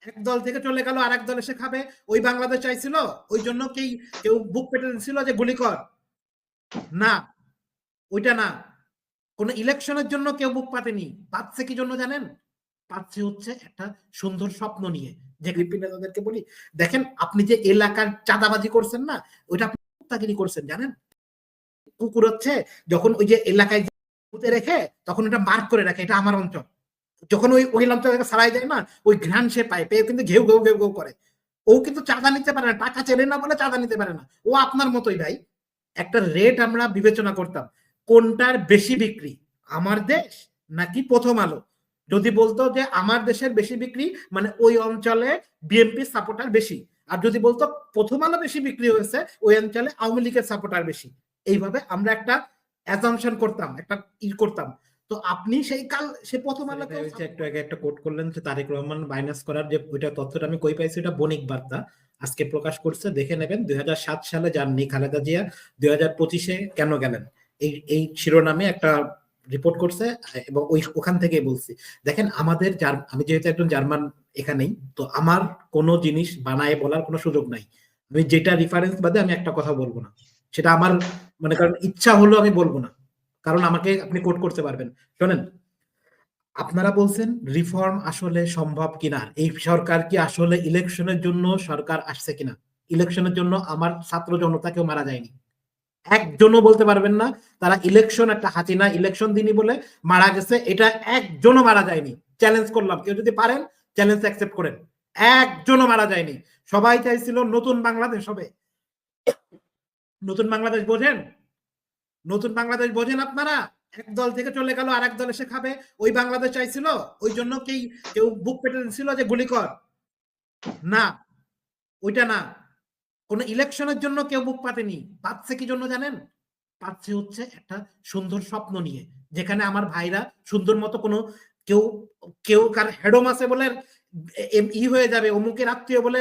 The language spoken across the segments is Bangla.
এক দল থেকে চলে গেল আর এক দল এসে খাবে, ওই বাংলাদেশ চাইছিল? ওই জন্য কেউ বুক পেতে দিছিল যে গুলি কর? না, ওইটা না। কোন ইলেকশনের জন্য কেউ বুক পাতেনি। পাচ্ছে কি জন্য জানেন? পাচ্ছে হচ্ছে একটা সুন্দর স্বপ্ন নিয়ে। যে তাদেরকে বলি, দেখেন আপনি যে এলাকার চাঁদাবাজি করছেন না, ওইটা আপনি কুত্তাগিরি করছেন জানেন। কুকুর হচ্ছে যখন ওই যে এলাকায় পুঁতে রেখে তখন এটা মার্ক করে রাখে, এটা আমার অঞ্চল। যখন ওই ওই অঞ্চল ছাড়াই যায় না, ওই ঘ্রাণ সে পায়, পেয়ে কিন্তু ঘেউ ঘেউ ঘেউ ঘেউ করে। ও কিন্তু চাঁদা নিতে পারে না, টাকা চেনে না বলে চাঁদা নিতে পারে না। ও আপনার মতোই ভাই। একটা রেট আমরা বিবেচনা করতাম কোনটার বেশি বিক্রি, আমার দেশ নাকি প্রথম আলো। যদি বলতো যে আমার দেশের বেশি বিক্রি, মানে ওই অঞ্চলে বিএনপি সাপোর্টার বেশি। আর যদি বলতো প্রথম আলো বেশি বিক্রি হয়েছে, ওই অঞ্চলে আওয়ামী লীগের সাপোর্টার বেশি। এইভাবে আমরা একটা অ্যাজাম্পশন করতাম, একটা করতাম। তো আপনি সেই কাল সে প্রথম আলোকে একটু আগে একটা কোট করলেন যে তারেক রহমান মাইনাস করার যে ওইটা তথ্যটা আমি কই পাইছি, এটা বণিক বার্তা আজকে প্রকাশ করছে, দেখে নেবেন। 2007 সালে যাননি খালেদা জিয়া, 2025-এ কেন গেলেন, এই শিরোনামে একটা রিপোর্ট করছে। এবং ওখান থেকে বলছি, দেখেন আমাদের আমি যেহেতু একজন জার্মান এখানেই, তো আমার কোনো জিনিস বানায় বলার কোনো সুযোগ নাই। আমি যেটা রিফারেন্স বাদে আমি একটা কথা বলবো না, সেটা আমার মানে কারণ ইচ্ছা হলো আমি বলবো না, কারণ আমাকে আপনি কোট করতে পারবেন। শোনেন, আপনারা বলছেন রিফর্ম আসলে সম্ভব কিনা, এই সরকার কি আসলে ইলেকশনের জন্য সরকার আসছে কিনা। ইলেকশনের জন্য আমার ছাত্র জনতা কেউ মারা যায়নি, একজনও বলতে পারবেন না তারা ইলেকশন একটা হাসিনা ইলেকশন দিনই বলে মারা গেছে, এটা একজনও মারা যায়নি। চ্যালেঞ্জ করলাম, কেউ যদি পারেন চ্যালেঞ্জ অ্যাকসেপ্ট করেন। একজনও মারা যায়নি। সবাই চাইছিল নতুন বাংলাদেশ হবে। নতুন বাংলাদেশ বোঝেন? নতুন বাংলাদেশ বোঝেন আপনারা? এক দল থেকে চলে গেল আর এক দল এসে খাবে, ওই বাংলাদেশ চাইছিল? ওই জন্য কেউ বুক পেতে দিছিল যে গুলি কর? না, ওইটা না। কোন ইলেকশনের জন্য কেউ বুক পাতেনি। পাচ্ছে কি জন্য জানেন? পাচ্ছে হচ্ছে একটা সুন্দর স্বপ্ন নিয়ে, যেখানে আমার ভাইরা সুন্দর মতো কোনো কেউ কেউ কার হেডম আছে বলে হয়ে যাবে, অমুকের আত্মীয় বলে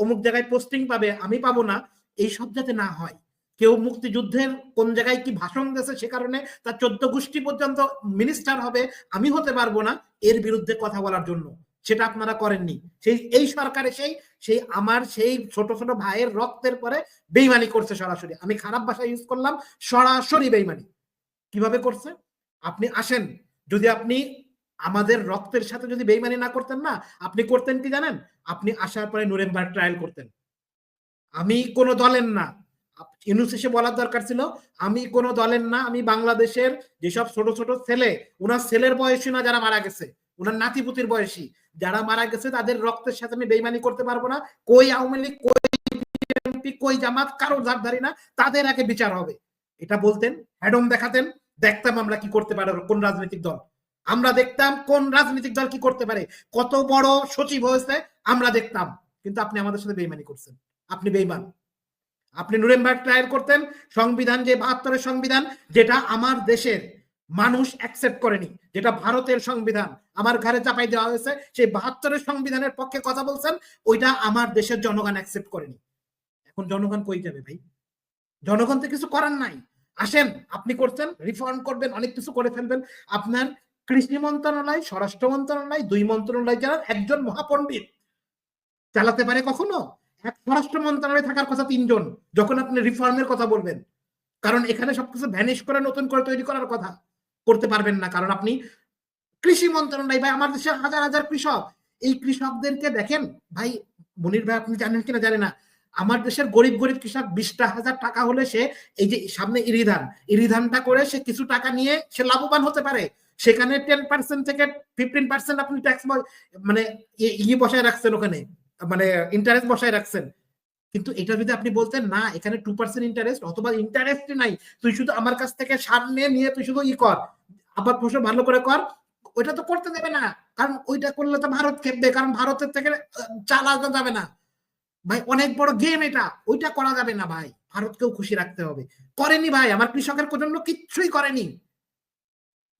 অমুক জায়গায় পোস্টিং পাবে, আমি পাবো না, এই সব যাতে না হয়। কেউ মুক্তিযুদ্ধের কোন জায়গায় কি ভাষণ দিয়েছে সে কারণে তার 14 গোষ্ঠী পর্যন্ত মিনিস্টার হবে, আমি হতে পারবো না, এর বিরুদ্ধে কথা বলার জন্য। সেটা আপনারা করেননি। এই সরকারে সেই আমার সেই ছোট ছোট ভাইয়ের রক্তের পরে বেইমানি করছে সরাসরি। আমি খারাপ ভাষা ইউজ করলাম, সরাসরি বেইমানি। কিভাবে করছে? আপনি আসেন, যদি আপনি আমাদের রক্তের সাথে যদি বেইমানি না করতেন না, আপনি করতেন কি জানেন? আপনি আসার পরে নুরেমবার্গ ট্রায়াল করতেন। আমি কোন দলের না, ইউনূস এসে বলার দরকার ছিল আমি কোন দলের না, আমি বাংলাদেশের যেসব ছোট ছোট ছেলে, উনার ছেলের বয়সী না যারা মারা গেছে, উনার নাতিপুতির বয়সী যারা মারা গেছে, তাদের রক্তের সাথে আমি বেইমানি করতে পারবো না। কই আওয়ামী লীগ, কই বিএনপি, কই জামাত, কারো ধারধারি না, তাদের আগে বিচার হবে। এটা বলতেন, হ্যাডম দেখাতেন, দেখতাম আমরা কি করতে পারে কোন রাজনৈতিক দল। আমরা দেখতাম কোন রাজনৈতিক দল কি করতে পারে, কত বড় সচিব হয়েছে আমরা দেখতাম। কিন্তু আপনি আমাদের সাথে বেইমানি করছেন, আপনি বেইমান। আপনি নুরেমবার্গ ট্রায়াল করতেন, সংবিধান যে 72-এর সংবিধান, যেটা আমার দেশের মানুষ অ্যাকসেপ্ট করেনি, যেটা ভারতের সংবিধান আমার ঘরে চাপাই দেওয়া হয়েছে, সেই 72-এর সংবিধানের পক্ষে কথা বলছেন, ওইটা আমার দেশের জনগণ অ্যাকসেপ্ট করেনি। এখন জনগণ কই যাবে ভাই? জনগণ তো কিছু করার নাই। আসেন, আপনি করছেন, রিফর্ম করবেন, অনেক কিছু করে ফেলবেন। আপনার কৃষি মন্ত্রণালয়, স্বরাষ্ট্র মন্ত্রণালয়, 2 মন্ত্রণালয় যারা একজন মহাপণ্ডিত চালাতে পারে কখনো? এক স্বরাষ্ট্র মন্ত্রণালয়ে থাকার কথা 3 জন, যখন আপনি রিফর্মের কথা বলবেন। কারণ এখানে সবকিছু ভ্যানিশ করে নতুন করে তৈরি করার কথা, করতে পারবেন না। কারণ আপনি কৃষি মন্ত্রণালয়, ভাই আমার দেশে হাজার হাজার কৃষক, এই কৃষকদেরকে দেখেন ভাই। মনির ভাই আপনি জানেন কিনা জানি না, আমার দেশের গরিব গরিব কৃষক 20,000 টাকা হলে সে এই যে সামনে ইরিধানটা করে সে কিছু টাকা নিয়ে সে লাভবান হতে পারে। সেখানে 10% থেকে 15% আপনি ট্যাক্স মানে বসায় রাখছেন ওখানে, মানে ইন্টারেস্ট বসায় রাখছেন। কিন্তু এটা যদি আপনি বলতেন না এখানে 2% ইন্টারেস্ট, অথবা ইন্টারেস্ট নাই, তুই শুধু আমার কাছ থেকে সার নিয়ে তুই শুধু কর, আবার ফসল ভালো করে কর, ওইটা তো করতে দেবে না। কারণ ওইটা করলে তো ভারত খেপবে, কারণ ভারতের থেকে চাল আনা যাবে না ভাই, অনেক বড় গেম এটা, ওইটা করা যাবে না ভাই, ভারতকেও খুশি রাখতে হবে। করেনি ভাই, আমার কৃষকের জন্য কিচ্ছুই করেনি।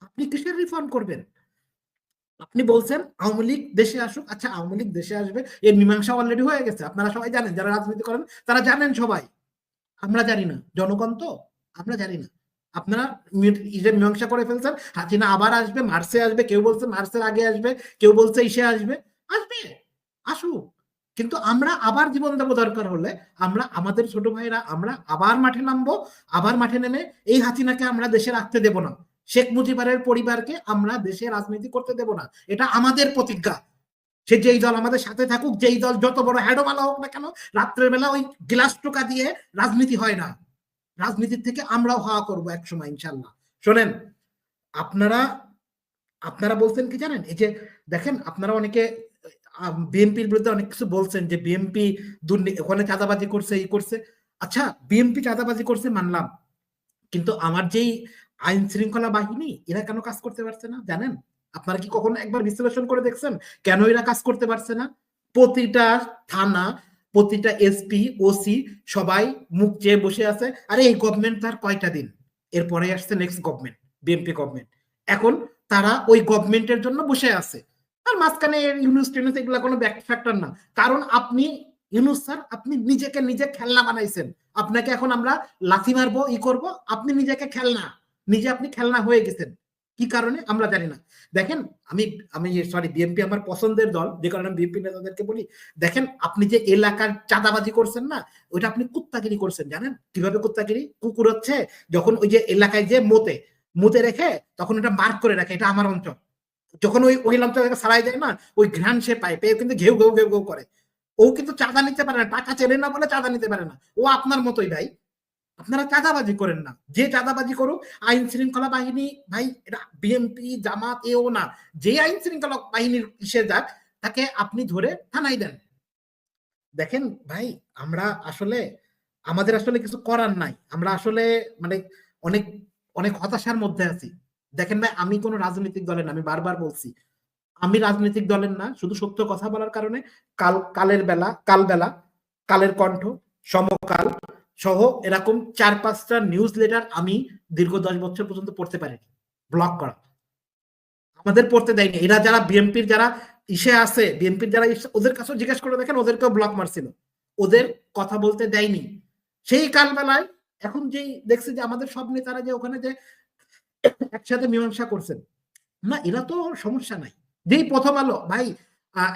আপনি কিসের রিফর্ম করবেন? আপনি বলছেন আওয়ামী লীগ দেশে আসুক, আচ্ছা আওয়ামী লীগ দেশে আসবে, এর মীমাংসা অলরেডি হয়ে গেছে, আপনারা সবাই জানেন, যারা রাজনীতি করেন তারা জানেন সবাই। আমরা জানি না, জনগণ তো, আমরা জানি না। আপনারা মীমাংসা করে ফেলছেন, হাসিনা আবার আসবে, মার্চে আসবে, কেউ বলছে মার্চের আগে আসবে, কেউ বলছে ইসে আসবে। আসবে, আসুক। কিন্তু আমরা আবার জীবন দেবো দরকার হলে, আমরা আমাদের ছোট ভাইরা আমরা আবার মাঠে নামবো, আবার মাঠে নেমে এই হাসিনাকে আমরা দেশে রাখতে দেব না। শেখ মুজিবের পরিবারকে আমরা দেশে রাজনীতি করতে দেব না। এটা আমাদের প্রতিজ্ঞা। সে যেই দল আমাদের সাথে থাকুক, যেই দল যত বড় হ্যাডোমালা হোক না কেন, রাত্রের বেলা ওই গ্লাস টোকা দিয়ে রাজনীতি হয় না। রাজনীতির থেকে আমরাও হওয়া করবো একসময় ইনশাল্লাহ। শোনেন, আপনারা আপনারা বলছেন কি জানেন, এই যে দেখেন আপনারা অনেকে বিএনপির বিরুদ্ধে অনেক কিছু বলছেন যে বিএনপি ওখানে চাঁদাবাজি করছে, এই করছে। আচ্ছা, বিএনপি চাঁদাবাজি করছে মানলাম, কিন্তু আমার যেই আইন শৃঙ্খলা বাহিনী, এরা কেন কাজ করতে পারছে না জানেন? আপনারা কি কখনো একবার বিশ্লেষণ করে দেখছেন কেন এরা কাজ করতে পারছে না? প্রতিটা থানা, প্রতিটা এসপি, ওসি সবাই মুখ চেয়ে বসে আছে, আরে এই গভর্নমেন্ট তার কয়টা দিন, এরপরে আসছে নেক্সট গভর্নমেন্ট, বিএনপি গভর্নমেন্ট। এখন তারা ওই গভর্নমেন্টের জন্য বসে আছে। আর মাঝখানে ইউনুস টিনুস এগুলা কোনো ফ্যাক্টর না। কারণ আপনি ইউনুস স্যার, আপনি নিজেকে নিজে খেলনা বানাইছেন। আপনাকে এখন আমরা লাথি মারবো, ই করব, আপনি নিজেকে খেলনা, নিজে আপনি খেলনা হয়ে গেছেন। কি কারণে আমরা জানি না। দেখেন, আমি আমি সরি, বিএনপি আমার পছন্দের দল, যে কারণে বিএনপি নেতাদেরকে বলি, দেখেন আপনি যে এলাকার চাঁদাবাজি করছেন না, ওইটা আপনি কুত্তাগিরি করছেন। জানেন কিভাবে কুত্তাগিরি? কুকুর হচ্ছে যখন ওই যে এলাকায় যে মুতে রেখে তখন এটা মার্ক করে রাখে, এটা আমার অঞ্চল। যখন ওই ওই অঞ্চল ছাড়াই যায় না, ওই ঘ্রাণ সে পায়, পেয়ে কিন্তু ঘেউ ঘেউ ঘেউ ঘেউ করে। ও কিন্তু চাঁদা নিতে পারে না, টাকা চেনে না বলে চাঁদা নিতে পারে না। ও আপনার মতোই ভাই। আপনারা চাঁদাবাজি করেন না, যে চাঁদাবাজি করুক আইন শৃঙ্খলা বাহিনী, ভাই এটা বিএনপি জামাত এও না, যে আইন শৃঙ্খলা বাহিনীর ইসে যাক, তাকে আপনি ধরে থানায় দেন। দেখেন ভাই, আমরা আসলে আমাদের আসলে কিছু করার নাই। আমরা আসলে মানে অনেক অনেক হতাশার মধ্যে আছি। দেখেন ভাই, আমি কোনো রাজনৈতিক দলের না, আমি বারবার বলছি আমি রাজনৈতিক দলের না, শুধু সত্য কথা বলার কারণে কালের কণ্ঠ, সমকাল সহ এরকম 4-5টা নিউজ লেটার আমি দীর্ঘ 10 বছর পর্যন্ত পড়তে পারিনি, ব্লক করা। আমাদের পড়তে দেয়নি। এরা যারা বিএনপির যারা ইসে আছে, বিএনপির যারা ওদের কাছেও জিজ্ঞেস করে দেখেন, ওদেরকেও ব্লক মারছিল, ওদের কথা বলতে দেয়নি। সেই কালবেলায় এখন যেই দেখছি যে আমাদের সব নেতারা যে ওখানে যে একসাথে মীমাংসা করছেন, না এরা তো সমস্যা নাই। যেই প্রথম আলো ভাই,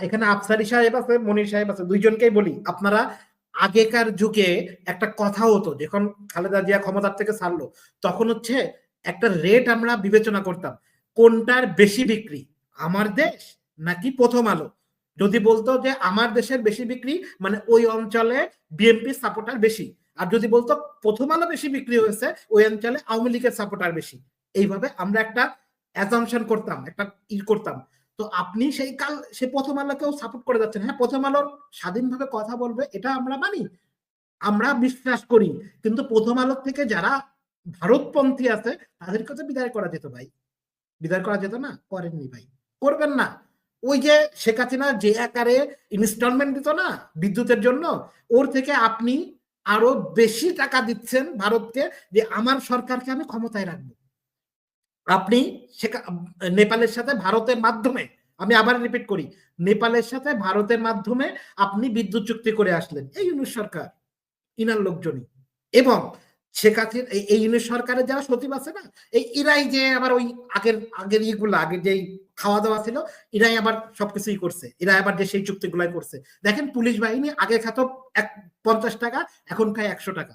এখানে আফসারি সাহেব আছে, মনির সাহেব আছে, দুইজনকেই বলি, আপনারা আগেকার যুগে একটা কথা হতো, যখন খালেদা জিয়া ক্ষমতার থেকে ছাড়লো, তখন হচ্ছে একটা রেট আমরা বিবেচনা করতাম, কোনটার বেশি বিক্রি, আমার দেশ নাকি প্রথম আলো। যদি বলতো যে আমার দেশের বেশি বিক্রি, মানে ওই অঞ্চলে বিএনপি সাপোর্টার বেশি। আর যদি বলতো প্রথম আলো বেশি বিক্রি হয়েছে, ওই অঞ্চলে আওয়ামী লীগের সাপোর্টার বেশি। এইভাবে আমরা একটা অ্যাজাম্পশন করতাম, একটা করতাম। তো আপনি সে প্রথম আলোকেও সাপোর্ট করে যাচ্ছেন। হ্যাঁ, প্রথম আলোর স্বাধীনভাবে কথা বলবে, এটা আমরা মানি, আমরা বিশ্বাস করি। কিন্তু প্রথম আলোর থেকে যারা ভারতপন্থী আছে, তাদেরকে তো বিদায় করা যেত ভাই। বিদায় করা যেত না? করেননি ভাই, করবেন না। ওই যে শেখ হাসিনা যে আকারে ইনস্টলমেন্ট দিত না বিদ্যুতের জন্য, ওর থেকে আপনি আরো বেশি টাকা দিচ্ছেন ভারতকে, যে আমার সরকারকে আমি ক্ষমতায় রাখবো। আপনি নেপালের সাথে ভারতের মাধ্যমে, আমি আবার রিপিট করি, নেপালের সাথে ভারতের মাধ্যমে আপনি বিদ্যুৎ চুক্তি করে আসলেন, এই ইউনুস সরকার, ইনার লোকজনই। এবং শেখ হাসিনা এই ইউনুস সরকারের যারা সচিব আছে না, এই ইরাই যে আবার ওই আগের আগের ইগুলো, আগের যেই খাওয়া দাওয়া ছিল, ইরাই আবার সবকিছুই করছে, এরা আবার যে সেই চুক্তিগুলাই করছে। দেখেন, পুলিশ বাহিনী আগে খাত 50 টাকা, এখন খায় 100 টাকা,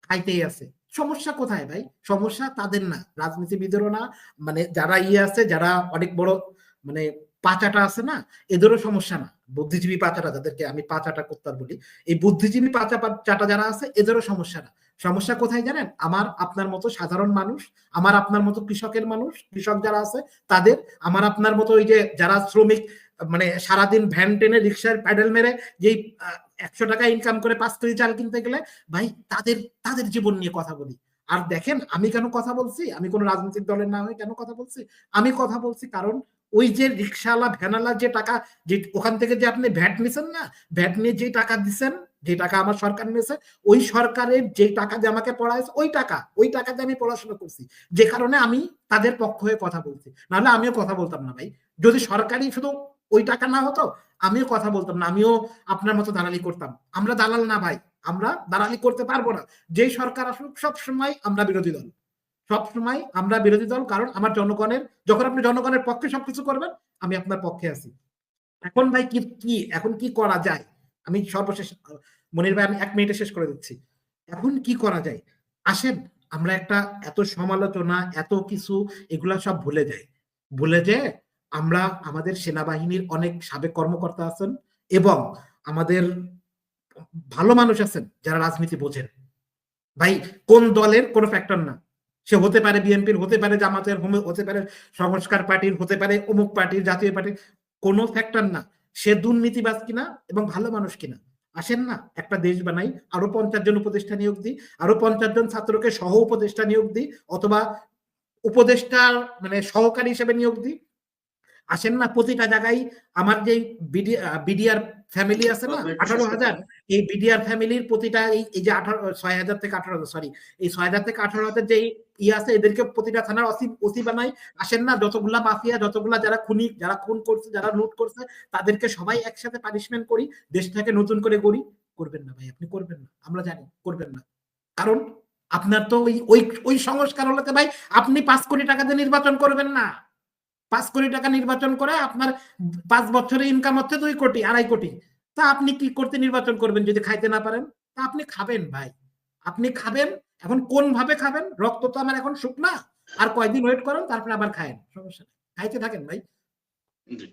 খাইতেই আছে। সমস্যা কোথায় ভাই? সমস্যা তাদের না, রাজনীতিবিদেরও না, মানে যারা আছে, যারা অনেক বড় মানে পাচাটা আছে না, এদেরও সমস্যা না। বুদ্ধিজীবী পাচাটা, যাদেরকে আমি পাচাটা করতাম বলি, এই বুদ্ধিজীবী চাটা যারা আছে, এদেরও সমস্যা না। সমস্যা কোথায় জানেন? আমার আপনার মতো সাধারণ মানুষ, আমার আপনার মতো কৃষকের মানুষ, কৃষক যারা আছে তাদের, আমার আপনার মতো ওই যে যারা শ্রমিক, মানে সারাদিন ভ্যান টেনে রিক্সার প্যাডেল মেরে যেই 100 টাকা ইনকাম করে 5 কেজি চাল কিনতে গেলে, ভাই তাদের তাদের জীবন নিয়ে কথা বলি। আর দেখেন, আমি কেন কথা বলছি, আমি কোন রাজনৈতিক দলের না হয়ে কেন কথা বলছি, আমি কথা বলছি কারণ ওই যে রিক্সাওয়ালা ভ্যানালা যে টাকা, যে ওখান থেকে যে আপনি ভ্যাট নিছেন না, ভ্যাট নিয়ে যে টাকা দিচ্ছেন, যে টাকা আমার সরকার নিয়েছে, ওই সরকারের যে টাকা দিয়ে আমাকে পড়াইছে, ওই টাকা দিয়ে আমি পড়াশোনা করছি, যে কারণে আমি তাদের পক্ষ হয়ে কথা বলছি। নাহলে আমিও কথা বলতাম না ভাই। যদি সরকারি শুধু ওই টাকা না হতো, আমিও কথা বলতাম না, আমিও আপনার মতো দালালি করতাম। আমরা দালাল না ভাই, আমরা দালালি করতে পারবো না। যেই সরকার আসুক, সবসময় আমরা বিরোধী দল, সবসময় আমরা বিরোধী দল। কারণ আমার জনগণের, যখন আপনি জনগণের পক্ষে সবকিছু করবেন, আমি আপনার পক্ষে আছি। এখন ভাই কি কি এখন কি করা যায়? আমি সর্বশেষ মনির ভাই আমি ১ মিনিটে শেষ করে দিচ্ছি। এখন কি করা যায়? আসেন আমরা একটা এত সমালোচনা, এত কিছু এগুলা সব ভুলে যাই। ভুলে যেয়ে আমরা আমাদের সেনাবাহিনীর অনেক সাবেক কর্মকর্তা আছেন এবং আমাদের ভালো মানুষ আছেন যারা রাজনীতি বোঝেন। ভাই কোন দলের কোন ফ্যাক্টর না। সে হতে পারে বিএনপির, হতে পারে জামাতের, হতে পারে সংস্কার পার্টির, হতে পারে অমুক পার্টির, জাতীয় পার্টির, কোন ফ্যাক্টর না। সে দুর্নীতিবাজ কিনা এবং ভালো মানুষ কিনা। আসেন না একটা দেশ বানাই, আরো ৫০ জন উপদেষ্টা নিয়োগ দিই, আরো ৫০ জন ছাত্রকে সহ উপদেষ্টা নিয়োগ দিই, অথবা উপদেষ্টার মানে সহকারী হিসেবে নিয়োগ দিই। আসেন না প্রতিটা জায়গায় আমার যে বিডিআর ফ্যামিলি আছে না 18,000, এই বিডিআর ফ্যামিলির প্রতিটা এই যে 6,000 থেকে 18,000, সরি, এই 6,000 থেকে 18,000 যে আছে এদেরকে প্রতিটা থানার ওসি বানাই। আসেন না যতগুলা মাফিয়া, যতগুলা যারা খুনি, যারা খুন করছে, যারা লুট করছে, তাদেরকে সবাই একসাথে পানিশমেন্ট করি, দেশটাকে নতুন করে গড়ি। করবেন না ভাই, আপনি করবেন না, আমরা জানি করবেন না। কারণ আপনার তো ওই সংস্কার হলে ভাই আপনি 5 কোটি টাকা দিয়ে নির্বাচন করবেন না। 5 কোটি টাকা নির্বাচন করে আপনার 5 বছরে ইনকাম হচ্ছে 2 কোটি, 2.5 কোটি। তা আপনি কি করতে নির্বাচন করবেন যদি খাইতে না পারেন? তা আপনি খাবেন ভাই। আপনি খাবেন। এখন কোন ভাবে খাবেন? রক্ত তো আমার এখন শুকনা। আর কয়দিন ওয়েট করেন তারপরে আবার খায়েন। সমস্যা নাই। খাইতে থাকেন ভাই। জি।